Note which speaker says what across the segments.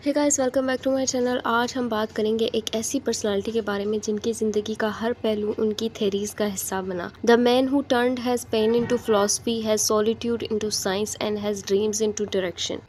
Speaker 1: Hey guys, welcome back to my channel. आज हम बात करेंगे एक ऐसी पर्सनालिटी के बारे में जिनकी ज़िंदगी का हर पहलू उनकी थेरीज़ का हिस्सा बना। The man who turned his pain into philosophy, his solitude into science and his dreams into direction.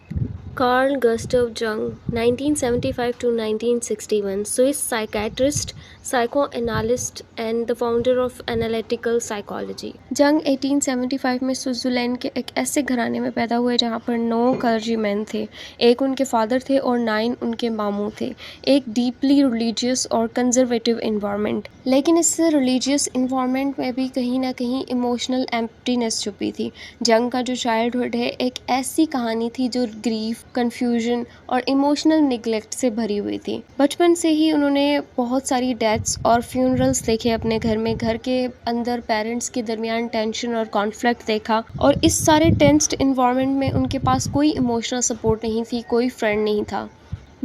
Speaker 1: Carl Gustav Jung, 1975 to 1961, Swiss psychiatrist, psychoanalyst and the founder of analytical psychology. जंग 1875 में Switzerland के एक ऐसे घराने में पैदा हुए जहाँ पर 9 क्लर्जीमैन थे। एक उनके फादर थे और 9 उनके मामू थे। एक डीपली रिलीजियस और कंजर्वेटिव इन्वायरमेंट, लेकिन इस रिलीजियस इन्वायरमेंट में भी कहीं ना कहीं इमोशनल एम्प्टीनेस छुपी थी। जंग का जो चाइल्डहुड है एक ऐसी कहानी थी जो ग्रीफ, कंफ्यूजन और इमोशनल निगलेक्ट से भरी हुई थी। बचपन से ही उन्होंने बहुत सारी डेथ्स और फ्यूनरल्स देखे अपने घर में। घर के अंदर पेरेंट्स के दरमियान टेंशन और कॉन्फ्लिक्ट देखा, और इस सारे टेंस्ड इन्वायरमेंट में उनके पास कोई इमोशनल सपोर्ट नहीं थी, कोई फ्रेंड नहीं था।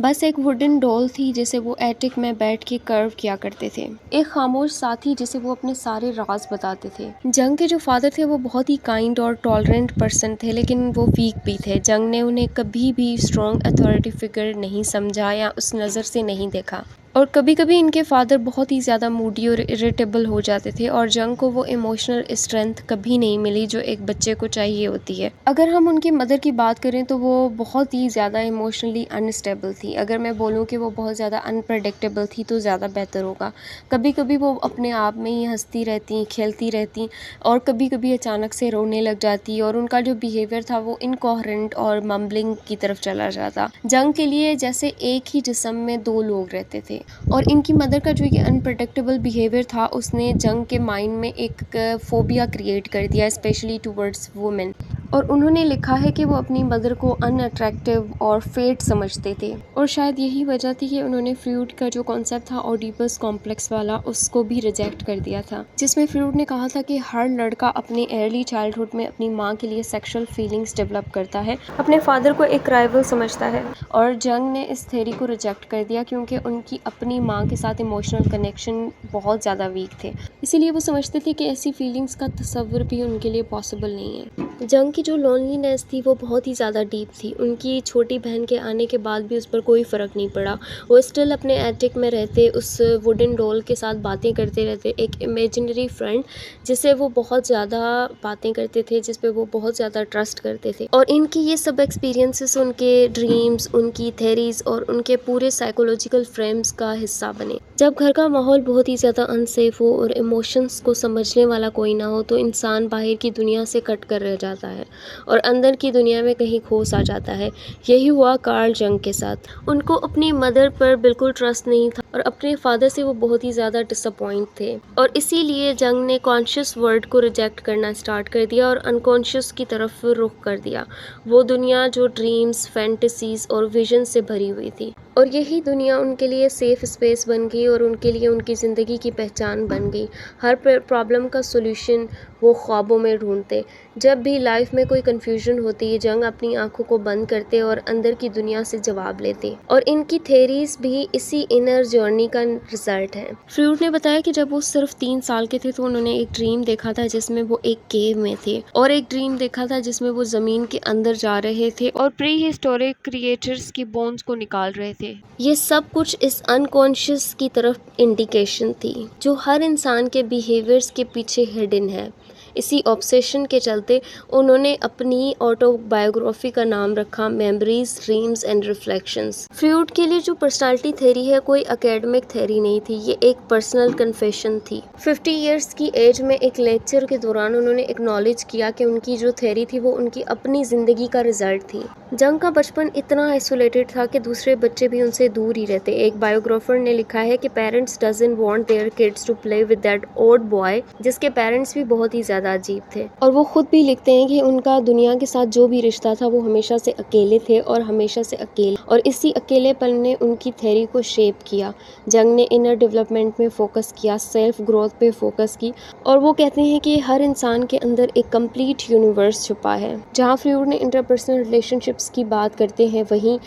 Speaker 1: बस एक वुडन डॉल थी जिसे वो एटिक में बैठ के कर्व किया करते थे। एक खामोश साथी जिसे वो अपने सारे राज बताते थे। जंग के जो फादर थे वो बहुत ही काइंड और टॉलरेंट पर्सन थे, लेकिन वो वीक भी थे। जंग ने उन्हें कभी भी स्ट्रॉन्ग अथॉरिटी फिगर नहीं समझा या उस नज़र से नहीं देखा। और कभी कभी इनके फादर बहुत ही ज़्यादा मूडी और इरिटेबल हो जाते थे, और जंग को वो इमोशनल स्ट्रेंथ कभी नहीं मिली जो एक बच्चे को चाहिए होती है। अगर हम उनकी मदर की बात करें तो वो बहुत ही ज़्यादा इमोशनली अनस्टेबल थी। अगर मैं बोलूँ कि वो बहुत ज़्यादा अनप्रडिक्टेबल थी तो ज़्यादा बेहतर होगा। कभी कभी वो अपने आप में ही हंसती रहती, खेलती रहती, और कभी कभी अचानक से रोने लग जाती, और उनका जो बिहेवियर था वो इनकोहेरेंट और मम्बलिंग की तरफ चला जाता। जंग के लिए जैसे एक ही जिस्म में 2 लोग रहते थे। और इनकी मदर का जो ये अनप्रडिक्टेबल बिहेवियर था उसने जंग के माइंड में एक फोबिया क्रिएट कर दिया, स्पेशली टूवर्ड्स वुमेन। और उन्होंने लिखा है कि वो अपनी मदर को अनअट्रैक्टिव और फेट समझते थे, और शायद यही वजह थी कि उन्होंने फ्रूड का जो कॉन्सेप्ट था ओडिपस कॉम्प्लेक्स वाला, उसको भी रिजेक्ट कर दिया था, जिसमें फ्रूड ने कहा था कि हर लड़का अपने अर्ली चाइल्डहुड में अपनी माँ के लिए सेक्सुअल फीलिंग्स डेवलप करता है, अपने फादर को एक राइवल समझता है। और जंग ने इस थ्योरी को रिजेक्ट कर दिया क्योंकि उनकी अपनी माँ के साथ इमोशनल कनेक्शन बहुत ज़्यादा वीक थे, इसीलिए वो समझते थे कि ऐसी फीलिंग्स का तस्वर भी उनके लिए पॉसिबल नहीं है। जंग की जो लोनलीनेस थी वो बहुत ही ज़्यादा डीप थी। उनकी छोटी बहन के आने के बाद भी उस पर कोई फ़र्क नहीं पड़ा। वो स्टिल अपने एटिक में रहते, उस वुडन डॉल के साथ बातें करते रहते, एक इमेजिनरी फ्रेंड जिससे वो बहुत ज़्यादा बातें करते थे, जिस पे वो बहुत ज़्यादा ट्रस्ट करते थे। और इनकी ये सब एक्सपीरियंसेस उनके ड्रीम्स, उनकी थेरीज और उनके पूरे साइकोलॉजिकल फ्रेम्स का हिस्सा बने। जब घर का माहौल बहुत ही ज़्यादा अनसेफ हो और इमोशंस को समझने वाला कोई ना हो तो इंसान बाहर की दुनिया से कट कर रह जाता है और अंदर की दुनिया में कहीं खो सा जाता है। यही हुआ कार्ल जंग के साथ। उनको अपनी मदर पर बिल्कुल ट्रस्ट नहीं था और अपने फादर से वो बहुत ही ज़्यादा डिसअपॉइंट थे, और इसीलिए जंग ने कॉन्शियस वर्ल्ड को रिजेक्ट करना स्टार्ट कर दिया और अनकॉन्शियस की तरफ रुख कर दिया। वो दुनिया जो ड्रीम्स, फैंटेसीज और विजन से भरी हुई थी, और यही दुनिया उनके लिए सेफ स्पेस बन गई और उनके लिए उनकी ज़िंदगी की पहचान बन गई। हर प्रॉब्लम का सोल्यूशन वो ख्वाबों में ढूंढते। जब भी लाइफ में कोई कन्फ्यूजन होती, जंग अपनी आंखों को बंद करते और अंदर की दुनिया से जवाब लेते, और इनकी थेरीज भी इसी इनर जर्नी का रिजल्ट है। फ्रूड ने बताया कि जब वो सिर्फ 3 साल के थे तो उन्होंने एक ड्रीम देखा था जिसमें वो एक केव में थे, और एक ड्रीम देखा था जिसमें वो ज़मीन के अंदर जा रहे थे और प्री हिस्टोरिक क्रिएचर्स की बोन्स को निकाल रहे थे। ये सब कुछ इस अनकॉन्शियस की तरफ इंडिकेशन थी जो हर इंसान के बिहेवियर्स के पीछे हिडन है। इसी ऑब्सेशन के चलते उन्होंने अपनी ऑटोबायोग्राफी का नाम रखा memories, dreams and reflections. Freud के लिए जो पर्सनालिटी थ्योरी है कोई एकेडमिक थ्योरी नहीं थी, ये एक पर्सनल कन्फेशन थी। 50 इयर्स की एज में एक लेक्चर के दौरान उन्होंने एक्नॉलेज किया कि उनकी जो थ्योरी थी वो उनकी अपनी ज़िंदगी का रिजल्ट थी। जंग का बचपन इतना आइसोलेटेड था कि दूसरे बच्चे भी उनसे दूर ही रहते। एक बायोग्राफर ने लिखा है कि parents doesn't want their kids to play with that odd boy, जिसके पेरेंट्स भी बहुत ही ज़्यादा अजीब थे। और वो खुद भी लिखते हैं कि उनका दुनिया के साथ जो भी रिश्ता था वो हमेशा से अकेले थे और हमेशा से अकेले, और इसी अकेलेपन ने उनकी थ्योरी को शेप किया। जंग ने इनर डेवलपमेंट में फोकस किया, सेल्फ ग्रोथ पे फोकस की, और वो कहते हैं कि हर इंसान के अंदर एक कंप्लीट यूनिवर्स छुपा है। जहाँ फ्रूड ने इंटरपर्सनल रिलेशनशिप्स की बात करते हैं, वहीं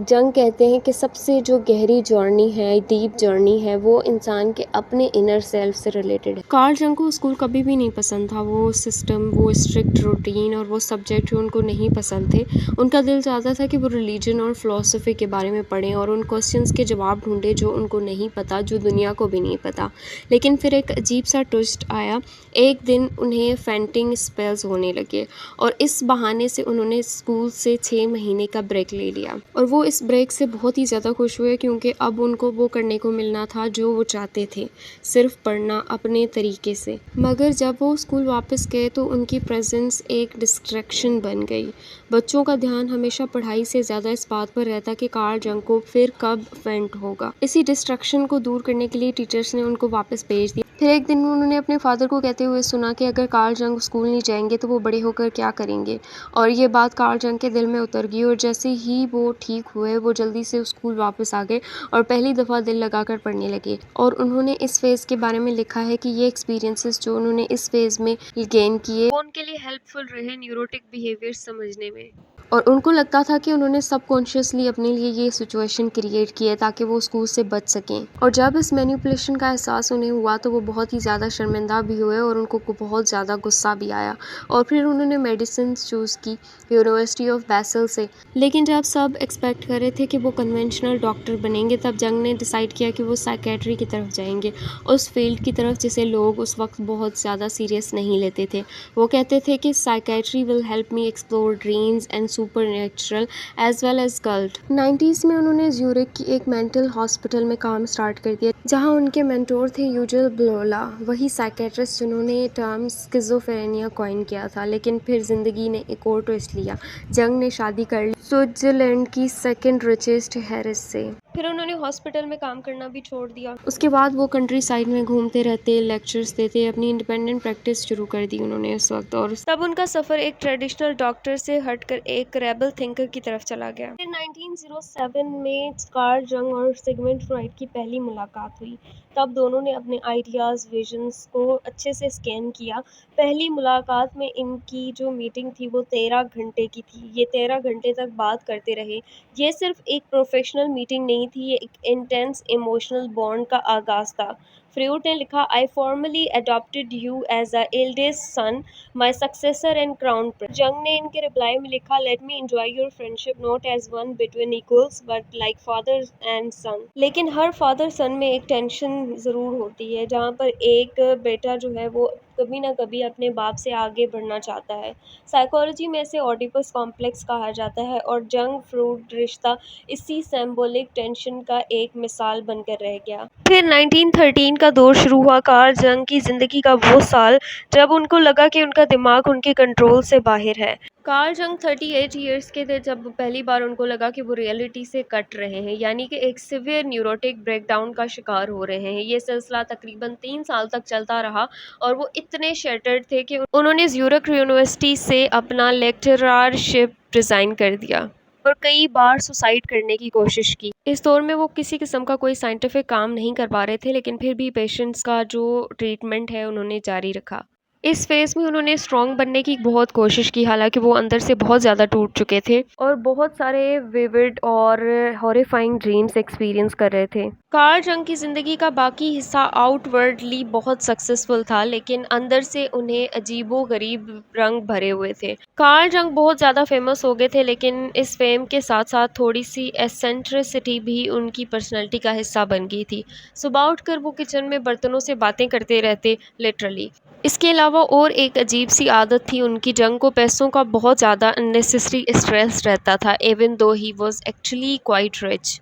Speaker 1: जंग कहते हैं कि सबसे जो गहरी जर्नी है, डीप जर्नी है, वो इंसान के अपने इनर सेल्फ से रिलेटेड है। कार्ल जंग को स्कूल कभी भी नहीं पसंद था। वो सिस्टम, वो स्ट्रिक्ट रूटीन और वो सब्जेक्ट जो उनको नहीं पसंद थे। उनका दिल चाहता था कि वो रिलीजन और फ़िलासफ़ी के बारे में पढ़ें और उन क्वेश्चंस के जवाब ढूंढें जो उनको नहीं पता, जो दुनिया को भी नहीं पता। लेकिन फिर एक अजीब सा ट्विस्ट आया। एक दिन उन्हें फेंटिंग स्पेल्स होने लगे और इस बहाने से उन्होंने स्कूल से 6 महीने का ब्रेक ले लिया और वो इस ब्रेक से बहुत ही ज़्यादा खुश हुए क्योंकि अब उनको वो करने को मिलना था जो वो चाहते थे, सिर्फ पढ़ना अपने तरीके से। मगर जब वो स्कूल वापस गए तो उनकी प्रेजेंस एक डिस्ट्रैक्शन बन गई। बच्चों का ध्यान हमेशा पढ़ाई से ज़्यादा इस बात पर रहता कि कार्ल जंग को फिर कब फेंट होगा। इसी डिस्ट्रैक्शन को दूर करने के लिए टीचर्स ने उनको वापस भेज दिया। फिर एक दिन उन्होंने अपने फादर को कहते हुए सुना कि अगर कार्ल जंग स्कूल नहीं जाएंगे तो वो बड़े होकर क्या करेंगे। और ये बात कार्ल जंग के दिल में उतर गई और जैसे ही वो ठीक हुए वो जल्दी से स्कूल वापस आ गए और पहली दफ़ा दिल लगाकर पढ़ने लगे। और उन्होंने इस फेज़ के बारे में लिखा है कि ये एक्सपीरियंसेस जो उन्होंने इस फेज़ में गेन किए वो उनके लिए हेल्पफुल रहे न्यूरोटिक बिहेवियर समझने में। और उनको लगता था कि उन्होंने सबकॉन्शियसली अपने लिए ये सिचुएशन क्रिएट की है ताकि वो स्कूल से बच सकें। और जब इस मैनिपुलेशन का एहसास उन्हें हुआ तो वो बहुत ही ज़्यादा शर्मिंदा भी हुए और उनको बहुत ज़्यादा गुस्सा भी आया और फिर उन्होंने मेडिसिन चूज़ की यूनिवर्सिटी ऑफ बैसल से। लेकिन जब सब एक्सपेक्ट कर रहे थे कि वो कन्वेंशनल डॉक्टर बनेंगे तब जंग ने डिसाइड किया कि वो साइकेट्री की तरफ जाएंगे, उस फील्ड की तरफ जिसे लोग उस वक्त बहुत ज़्यादा सीरियस नहीं लेते थे। वो कहते थे कि psychiatry will help me explore dreams and supernatural as well as cult. 90s में उन्होंने ज्यूरिक की एक मेंटल हॉस्पिटल में काम स्टार्ट कर दिया जहां उनके मेंटोर थे यूजल ब्लोला, वही साइकेट्रिस्ट जिन्होंने टर्म स्किज़ोफ्रेनिया कॉइन किया था। लेकिन फिर जिंदगी ने एक और ट्विस्ट लिया। जंग ने शादी कर ली स्विट्जरलैंड की सेकंड रिचेस्ट हैरिस से। फिर उन्होंने हॉस्पिटल में काम करना भी छोड़ दिया। उसके बाद वो कंट्री साइड में घूमते रहते, लेक्चर्स देते, अपनी इंडिपेंडेंट प्रैक्टिस शुरू कर दी उन्होंने उस वक्त। और तब उनका सफ़र एक ट्रेडिशनल डॉक्टर से हटकर एक रेबल थिंकर की तरफ चला गया। फिर 1907 में कार्ल जंग और सिगमंड फ्रॉइड की पहली मुलाकात हुई। तब दोनों ने अपने आइडियाज़, विजन्स को अच्छे से स्कैन किया। पहली मुलाकात में इनकी जो मीटिंग थी वो 13 घंटे की थी। ये 13 घंटे तक बात करते रहे। ये सिर्फ एक प्रोफेशनल मीटिंग नहीं थी, ये एक इंटेंस इमोशनल बॉन्ड का आगाज़ था। फ्रूट ने लिखा, I formally adopted you as a eldest son, my successor and crown prince. जंग ने इनके रिप्लाई में लिखा, let me enjoy your friendship not as one between equals but like father and son. लेकिन हर फादर सन में एक टेंशन ज़रूर होती है जहाँ पर एक बेटा जो है वो कभी ना कभी अपने बाप से आगे बढ़ना चाहता है। साइकोलॉजी में इसे ऑडिपस कॉम्प्लेक्स कहा जाता है और जंग फ्रूट रिश्ता इसी सिंबॉलिक टेंशन का एक मिसाल बनकर रह गया। फिर 1913 का दौर शुरू हुआ, कार्ल जंग की ज़िंदगी का वो साल जब उनको लगा कि उनका दिमाग उनके कंट्रोल से बाहर है। कार्ल जंग 38 ईयर्स के थे जब पहली बार उनको लगा कि वो रियलिटी से कट रहे हैं, यानी कि एक सिवियर न्यूरोटिक ब्रेकडाउन का शिकार हो रहे हैं। ये सिलसिला तकरीबन 3 साल तक चलता रहा और वो इतने शैटर्ड थे कि उन्होंने ज्यूरिख यूनिवर्सिटी से अपना लेक्चररशिप रिज़ाइन कर दिया और कई बार सुसाइड करने की कोशिश की। इस दौर में वो किसी किस्म का कोई साइंटिफिक काम नहीं कर पा रहे थे, लेकिन फिर भी पेशेंट्स का जो ट्रीटमेंट है उन्होंने जारी रखा। इस फेज़ में उन्होंने स्ट्रॉन्ग बनने की बहुत कोशिश की, हालांकि वो अंदर से बहुत ज़्यादा टूट चुके थे और बहुत सारे विविड और हॉरिफाइंग ड्रीम्स एक्सपीरियंस कर रहे थे। कार्ल जंग की ज़िंदगी का बाकी हिस्सा आउटवर्डली बहुत सक्सेसफुल था, लेकिन अंदर से उन्हें अजीबो गरीब रंग भरे हुए थे। कार्ल जंग बहुत ज़्यादा फेमस हो गए थे, लेकिन इस फेम के साथ साथ थोड़ी सी एसेंट्रिसिटी भी उनकी पर्सनैलिटी का हिस्सा बन गई थी। सुबह उठकर वो किचन में बर्तनों से बातें करते रहते, लिटरली। इसके अलावा और एक अजीब सी आदत थी उनकी, जंग को पैसों का बहुत ज़्यादा अननेसेसरी स्ट्रेस रहता था, even though he was actually quite rich.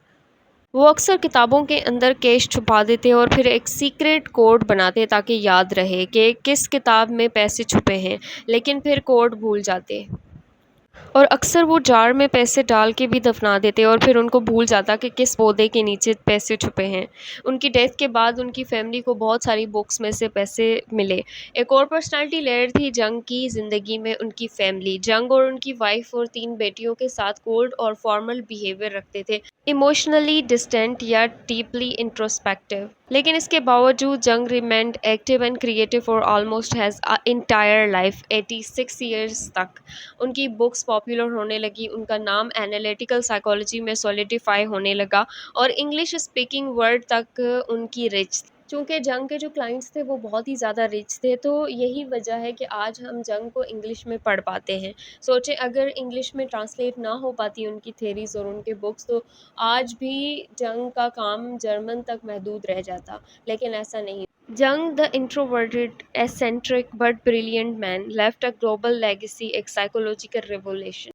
Speaker 1: वो अक्सर किताबों के अंदर कैश छुपा देते और फिर एक सीक्रेट कोड बनाते ताकि याद रहे कि किस किताब में पैसे छुपे हैं, लेकिन फिर कोड भूल जाते। और अक्सर वो जार में पैसे डाल के भी दफना देते और फिर उनको भूल जाता कि किस पौधे के नीचे पैसे छुपे हैं। उनकी डेथ के बाद उनकी फैमिली को बहुत सारी बुक्स में से पैसे मिले। एक और पर्सनालिटी लेयर थी जंग की ज़िंदगी में उनकी फैमिली। जंग और उनकी वाइफ और 3 बेटियों के साथ कोल्ड और फॉर्मल बिहेवियर रखते थे, इमोशनली डिस्टेंट या डीपली इंट्रोस्पेक्टिव। लेकिन इसके बावजूद जंग remained active and creative for almost has entire life 86 years तक। उनकी बुक्स पॉपुलर होने लगी, उनका नाम एनालिटिकल साइकोलॉजी में सॉलिडिफाई होने लगा और इंग्लिश स्पीकिंग वर्ल्ड तक उनकी रिच। चूँकि जंग के जो क्लाइंट्स थे वो बहुत ही ज़्यादा रिच थे, तो यही वजह है कि आज हम जंग को इंग्लिश में पढ़ पाते हैं। सोचें अगर इंग्लिश में ट्रांसलेट ना हो पाती उनकी थ्योरीज़ और उनके बुक्स, तो आज भी जंग का काम जर्मन तक महदूद रह जाता, लेकिन ऐसा नहीं। Jung, the introverted, eccentric but brilliant man, left a global legacy, एक psychological revolution.